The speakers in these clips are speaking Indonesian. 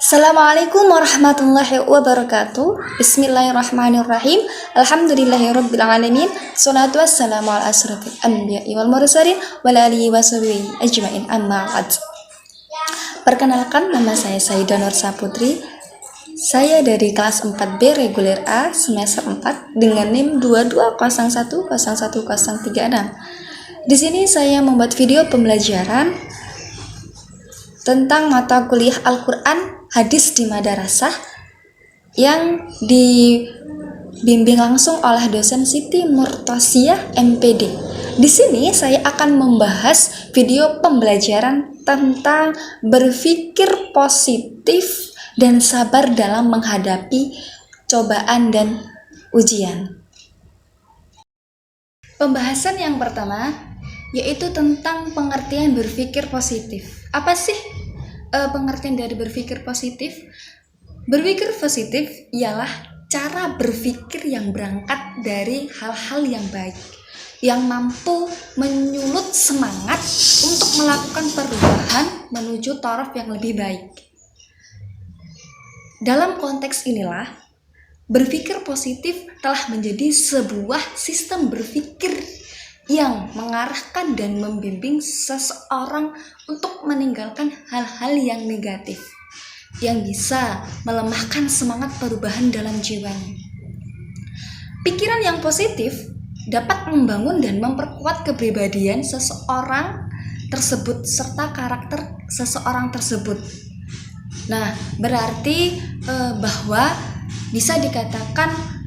Assalamualaikum warahmatullahi wabarakatuh. Bismillahirrahmanirrahim. Alhamdulillahirabbil alamin. Shalatu wassalamu ala asyrofil anbiya'i wal mursalin wa ala alihi washabihi ajmain. Amma ba'd. Perkenalkan, nama saya Sayyidah Nur Saputri. Saya dari kelas 4B reguler A semester 4 dengan NIM 2201011036. Di sini saya membuat video pembelajaran tentang mata kuliah Al-Quran Hadis di Madarasah yang dibimbing langsung oleh dosen Siti Murtasiah MPD. Di sini saya akan membahas video pembelajaran tentang berpikir positif dan sabar dalam menghadapi cobaan dan ujian. Pembahasan yang pertama yaitu tentang pengertian berpikir positif. Apa sih pengertian dari berpikir positif? Berpikir positif ialah cara berpikir yang berangkat dari hal-hal yang baik, yang mampu menyulut semangat untuk melakukan perubahan menuju taraf yang lebih baik. Dalam konteks inilah, berpikir positif telah menjadi sebuah sistem berpikir yang mengarahkan dan membimbing seseorang untuk meninggalkan hal-hal yang negatif, yang bisa melemahkan semangat perubahan dalam jiwanya. Pikiran yang positif dapat membangun dan memperkuat kepribadian seseorang tersebut serta karakter seseorang tersebut. Nah, berarti bahwa bisa dikatakan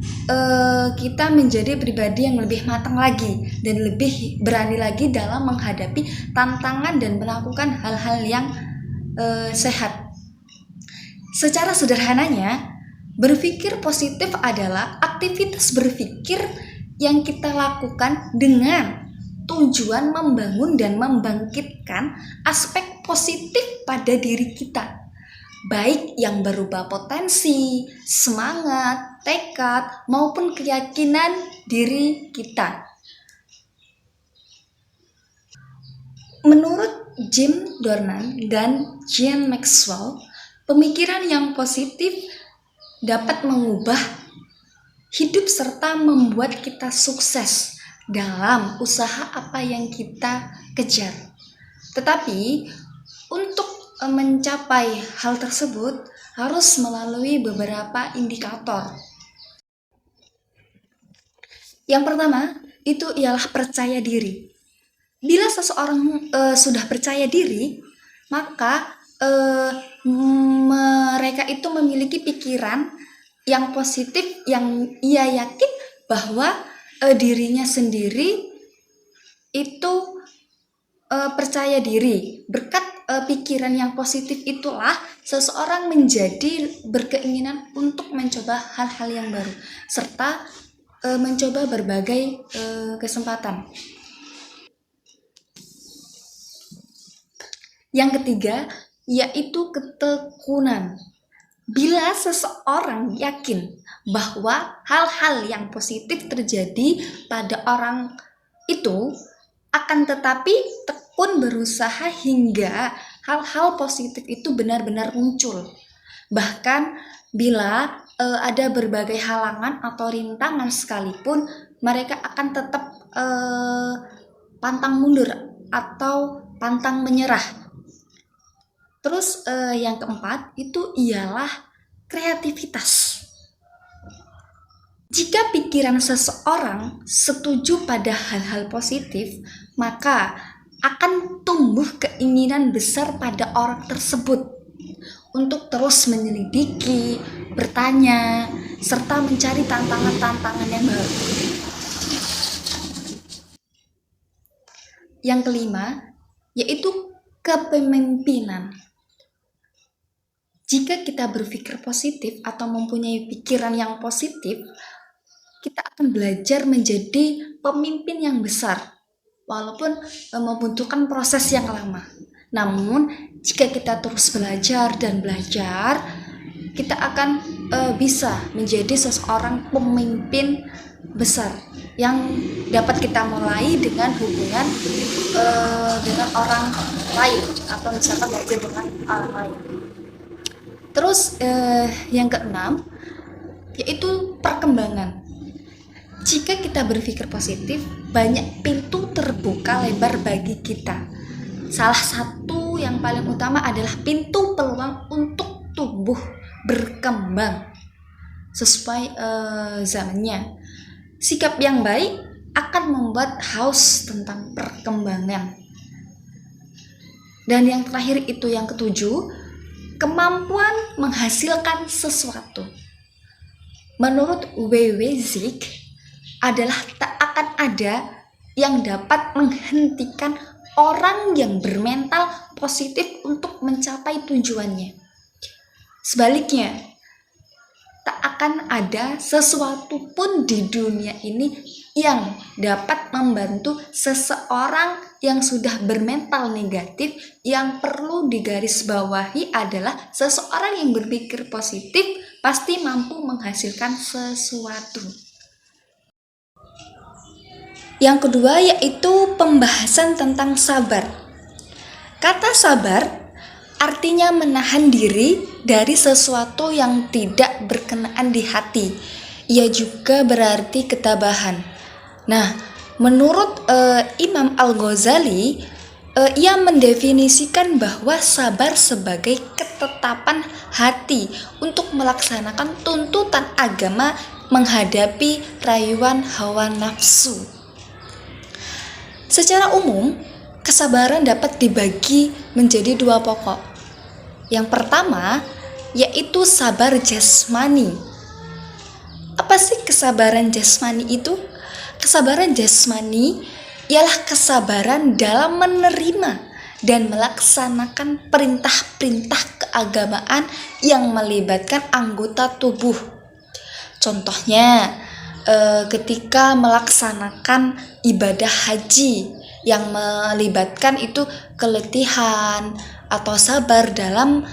kita menjadi pribadi yang lebih matang lagi dan lebih berani lagi dalam menghadapi tantangan dan melakukan hal-hal yang sehat. Secara sederhananya, berpikir positif adalah aktivitas berpikir yang kita lakukan dengan tujuan membangun dan membangkitkan aspek positif pada diri kita, baik yang berupa potensi, semangat, tekad, maupun keyakinan diri kita. Menurut Jim Dornan dan Jean Maxwell, pemikiran yang positif dapat mengubah hidup serta membuat kita sukses dalam usaha apa yang kita kejar. Tetapi untuk mencapai hal tersebut harus melalui beberapa indikator. Yang pertama, itu ialah percaya diri. Bila seseorang sudah percaya diri, maka mereka itu memiliki pikiran yang positif, yang ia yakin bahwa dirinya sendiri itu percaya diri. Berkat pikiran yang positif itulah seseorang menjadi berkeinginan untuk mencoba hal-hal yang baru serta mencoba berbagai kesempatan. Yang ketiga yaitu ketekunan. Bila seseorang yakin bahwa hal-hal yang positif terjadi pada orang itu, akan tetapi tekun berusaha hingga hal-hal positif itu benar-benar muncul. Bahkan bila ada berbagai halangan atau rintangan sekalipun, mereka akan tetap pantang mundur atau pantang menyerah. Terus yang keempat itu ialah kreativitas. Jika pikiran seseorang setuju pada hal-hal positif, maka akan tumbuh keinginan besar pada orang tersebut untuk terus menyelidiki, bertanya, serta mencari tantangan-tantangan yang baru. Yang kelima, yaitu kepemimpinan. Jika kita berpikir positif atau mempunyai pikiran yang positif, kita akan belajar menjadi pemimpin yang besar, walaupun membutuhkan proses yang lama. Namun, jika kita terus belajar dan belajar, kita akan bisa menjadi seseorang pemimpin besar yang dapat kita mulai dengan hubungan dengan orang lain atau misalkan belajar dengan orang lain. Terus yang keenam yaitu perkembangan. Jika kita berpikir positif, banyak pintu terbuka lebar bagi kita. Salah satu yang paling utama adalah pintu peluang untuk tumbuh berkembang sesuai zamannya. Sikap yang baik akan membuat haus tentang perkembangan. Dan yang terakhir itu yang ketujuh, kemampuan menghasilkan sesuatu. Menurut W.W. adalah tak akan ada yang dapat menghentikan orang yang bermental positif untuk mencapai tujuannya. Sebaliknya, tak akan ada sesuatu pun di dunia ini yang dapat membantu seseorang yang sudah bermental negatif. Yang perlu digarisbawahi adalah seseorang yang berpikir positif pasti mampu menghasilkan sesuatu. Yang kedua yaitu pembahasan tentang sabar. Kata sabar artinya menahan diri dari sesuatu yang tidak berkenaan di hati. Ia juga berarti ketabahan. Nah, menurut Imam Al-Ghazali, ia mendefinisikan bahwa sabar sebagai ketetapan hati untuk melaksanakan tuntutan agama menghadapi rayuan hawa nafsu. Secara umum, kesabaran dapat dibagi menjadi dua pokok. Yang pertama, yaitu sabar jasmani. Apa sih kesabaran jasmani itu? Kesabaran jasmani ialah kesabaran dalam menerima dan melaksanakan perintah-perintah keagamaan yang melibatkan anggota tubuh. Contohnya, ketika melaksanakan ibadah haji yang melibatkan itu keletihan atau sabar dalam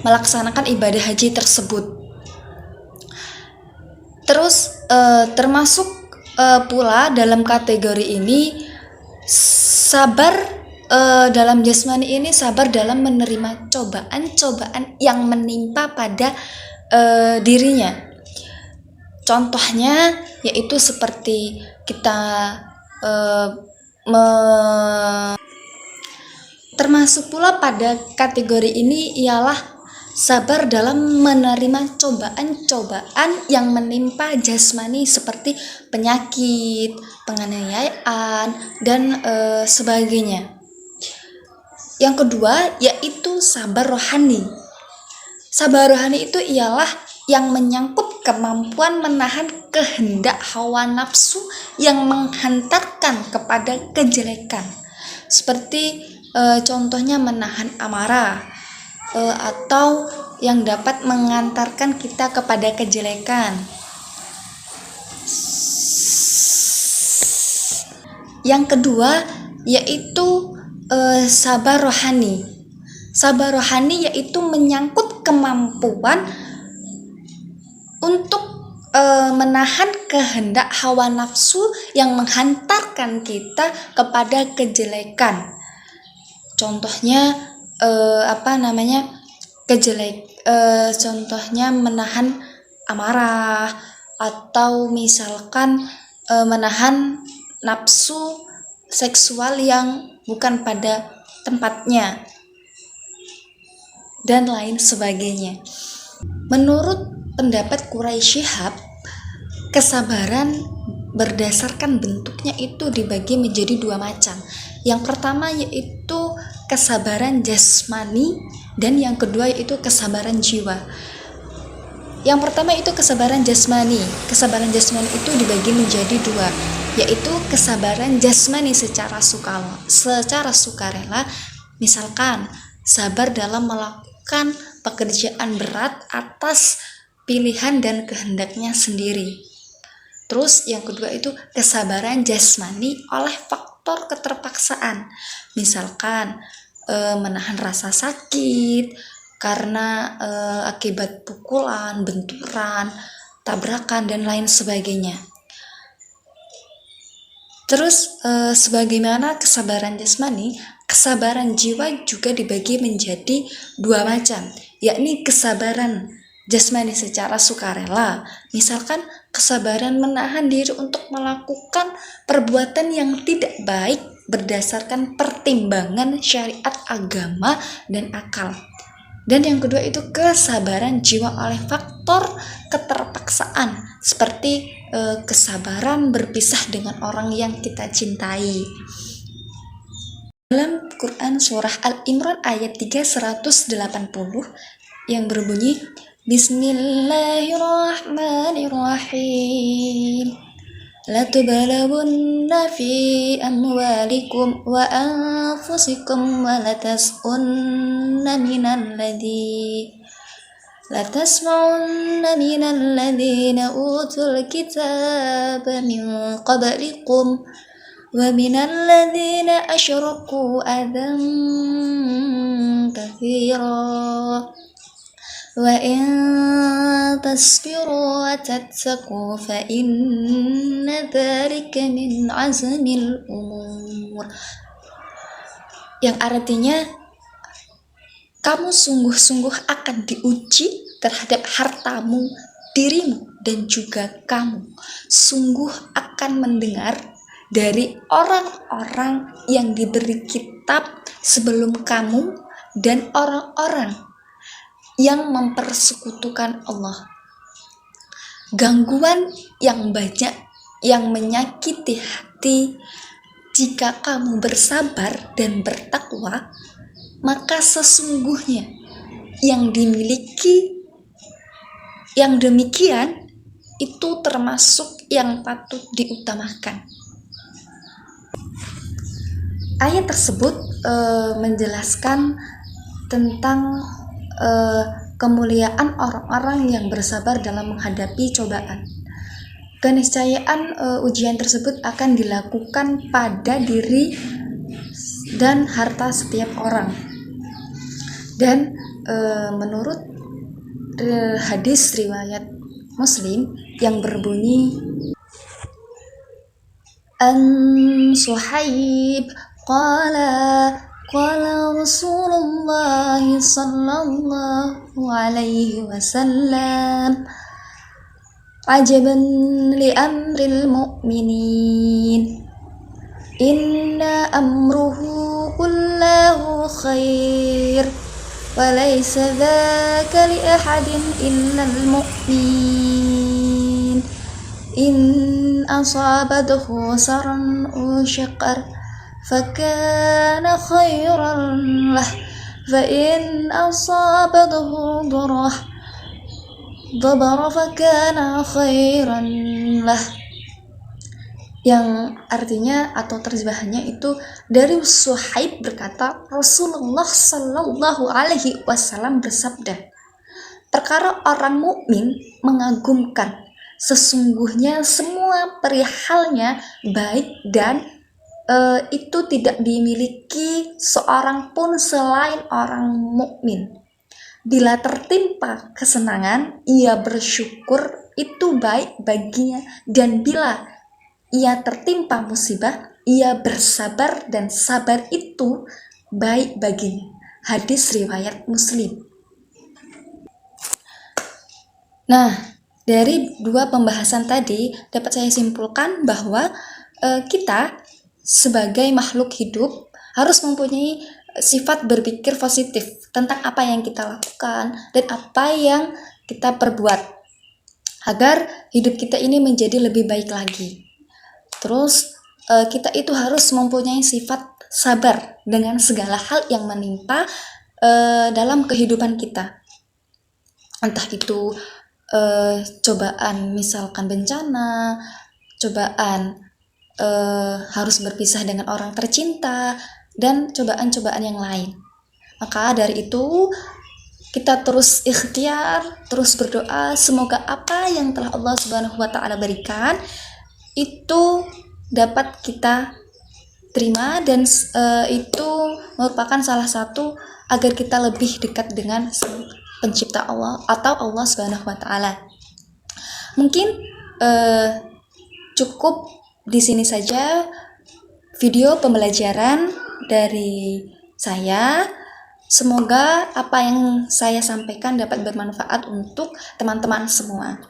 melaksanakan ibadah haji tersebut. Terus termasuk pula dalam kategori ini sabar dalam jasmani ini sabar dalam menerima cobaan-cobaan yang menimpa pada dirinya. Contohnya yaitu seperti kita termasuk pula pada kategori ini ialah sabar dalam menerima cobaan-cobaan yang menimpa jasmani seperti penyakit, penganiayaan, dan sebagainya. Yang kedua yaitu sabar rohani. Sabar rohani itu ialah yang menyangkut kemampuan menahan kehendak hawa nafsu yang menghantarkan kepada kejelekan. Seperti contohnya menahan amarah atau yang dapat mengantarkan kita kepada kejelekan. Yang kedua yaitu sabar rohani. Sabar rohani yaitu menyangkut kemampuan untuk menahan kehendak hawa nafsu yang menghantarkan kita kepada kejelekan. Contohnya contohnya menahan amarah atau misalkan menahan nafsu seksual yang bukan pada tempatnya dan lain sebagainya. Menurut pendapat Quraisy Shihab, kesabaran berdasarkan bentuknya itu dibagi menjadi dua macam. Yang pertama yaitu kesabaran jasmani dan yang kedua yaitu kesabaran jiwa. Yang pertama itu kesabaran jasmani. Kesabaran jasmani itu dibagi menjadi dua, yaitu kesabaran jasmani secara sukarela, misalkan sabar dalam melakukan pekerjaan berat atas pilihan dan kehendaknya sendiri. Terus yang kedua itu kesabaran jasmani oleh faktor keterpaksaan, misalkan menahan rasa sakit karena akibat pukulan, benturan, tabrakan dan lain sebagainya. Terus sebagaimana kesabaran jasmani, kesabaran jiwa juga dibagi menjadi dua macam, yakni kesabaran jasmani secara sukarela, misalkan kesabaran menahan diri untuk melakukan perbuatan yang tidak baik berdasarkan pertimbangan syariat agama dan akal. Dan yang kedua itu kesabaran jiwa oleh faktor keterpaksaan, seperti kesabaran berpisah dengan orang yang kita cintai. Dalam Quran surah Al-Imran ayat 380 yang berbunyi Bismillahirrahmanirrahim. Latubalawunna fi amwalikum wa anfusikum wa latas'unna minal ladhina utul kitaba min qablikum wa minal ladhina asyraku adhan kathira wa in tasbiru wa tattaqu fa inna dhalika min azmil umur, yang artinya kamu sungguh-sungguh akan diuji terhadap hartamu, dirimu, dan juga kamu sungguh akan mendengar dari orang-orang yang diberi kitab sebelum kamu dan orang-orang yang mempersekutukan Allah. Gangguan yang banyak yang menyakiti hati. Jika kamu bersabar dan bertakwa, maka sesungguhnya yang dimiliki yang demikian itu termasuk yang patut diutamakan. Ayat tersebut menjelaskan tentang kemuliaan orang-orang yang bersabar dalam menghadapi cobaan. Keniscayaan ujian tersebut akan dilakukan pada diri dan harta setiap orang. Dan menurut hadis riwayat Muslim yang berbunyi An Suhaib qala Rasulullah sallallahu alaihi wasallam ajaban li amril mu'minin inna amruhu kullahu khair wa laysa dhaka li ahadin illa al-mu'min in asabathu saran usyaqar fakana khairan lah fa in asabathu ضرر fakana khairan lah, yang artinya atau terjemahannya itu dari Suhaib berkata, Rasulullah sallallahu alaihi wasallam bersabda, perkara orang mukmin mengagumkan, sesungguhnya semua perihalnya baik dan itu tidak dimiliki seorang pun selain orang mukmin. Bila tertimpa kesenangan, ia bersyukur, itu baik baginya, dan bila ia tertimpa musibah, ia bersabar, dan sabar itu baik baginya. Hadis riwayat Muslim. Nah, dari dua pembahasan tadi dapat saya simpulkan bahwa kita sebagai makhluk hidup harus mempunyai sifat berpikir positif tentang apa yang kita lakukan dan apa yang kita perbuat agar hidup kita ini menjadi lebih baik lagi. Terus kita itu harus mempunyai sifat sabar dengan segala hal yang menimpa dalam kehidupan kita, entah itu cobaan, misalkan bencana, cobaan harus berpisah dengan orang tercinta, dan cobaan-cobaan yang lain. Maka dari itu kita terus ikhtiar, terus berdoa, semoga apa yang telah Allah Subhanahu wa Ta'ala berikan itu dapat kita terima, dan itu merupakan salah satu agar kita lebih dekat dengan pencipta Allah atau Allah Subhanahu wa Ta'ala. Mungkin cukup di sini saja video pembelajaran dari saya. Semoga apa yang saya sampaikan dapat bermanfaat untuk teman-teman semua.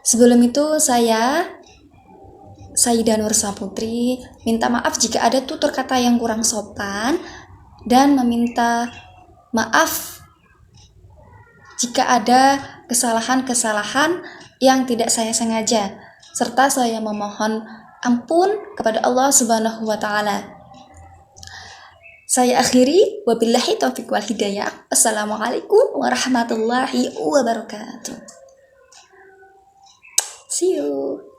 Sebelum itu saya Sayyidah Nur Saputri minta maaf jika ada tutur kata yang kurang sopan dan meminta maaf jika ada kesalahan-kesalahan yang tidak saya sengaja, serta saya memohon ampun kepada Allah Subhanahu wa taala. Saya akhiri, wabillahi taufiq wal hidayah. Assalamualaikum warahmatullahi wabarakatuh. See you.